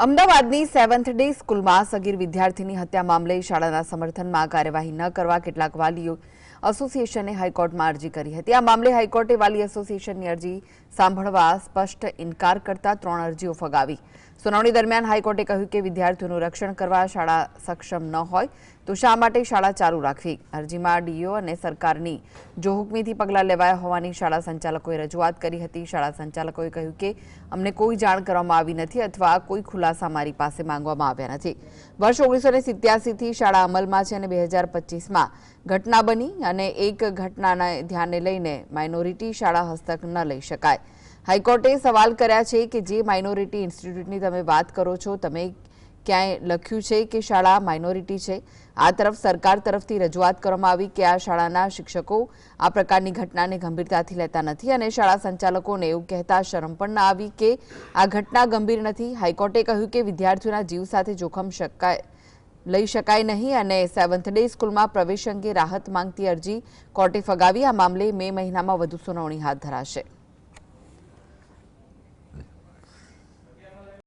અમદાવાદની seventh day સ્કૂલમાં સગીર વિદ્યાર્થીની હત્યા મામલે શાળાના સમર્થનમાં કાર્યવાહી ન કરવા કેટલાક વાલીઓ એસોસિએશને હાઈકોર્ટમાં અરજી કરી હતી। આ મામલે હાઈકોર્ટે વાલી એસોસિએશનની અરજી સાંભળવા સ્પષ્ટ ઇનકાર કરતા 3 અરજીઓ ફગાવી। સુનાવણી દરમિયાન હાઈકોર્ટે કહ્યું કે વિદ્યાર્થીઓનું રક્ષણ કરવા શાળા સક્ષમ ન હોય તો શા માટે શાળા ચાલુ રાખવી। અરજીમાં ડીઓ અને સરકારની જો હુકમીથી પગલાં લેવાયા હોવાની શાળા સંચાલકોએ રજૂઆત કરી હતી। શાળા સંચાલકોએ કહ્યું કે અમને કોઈ જાણ કરવામાં આવી નથી અથવા કોઈ ખુલાસા મારી પાસે માંગવામાં આવ્યા નથી। વર્ષ 1987થી શાળા અમલમાં છે અને 2025માં ઘટના બની અને એક ઘટનાને ધ્યાને લઈને માઇનોરિટી શાળા હસ્તક ન લઈ શકાય। હાઈકોર્ટે સવાલ કર્યા છે કે જે માઇનોરિટી ઇન્સ્ટિટ્યૂટની તમે વાત કરો છો તમે ક્યાંય લખ્યું છે કે શાળા માઇનોરિટી છે। આ તરફ સરકાર તરફથી રજૂઆત કરવામાં આવી કે આ શાળાના શિક્ષકો આ પ્રકારની ઘટનાને ગંભીરતાથી લેતા નથી અને શાળા સંચાલકોને એવું કહેતા શરમ પણ ન આવી કે આ ઘટના ગંભીર નથી। હાઈકોર્ટે કહ્યું કે વિદ્યાર્થીઓના જીવ સાથે જોખમ લઈ શકાય નહીં અને સેવન્થ ડે સ્કૂલમાં પ્રવેશ અંગે રાહત માંગતી અરજી કોર્ટે ફગાવી। આ મામલે મે મહિનામાં વધુ સુનાવણી હાથ ધરાશે।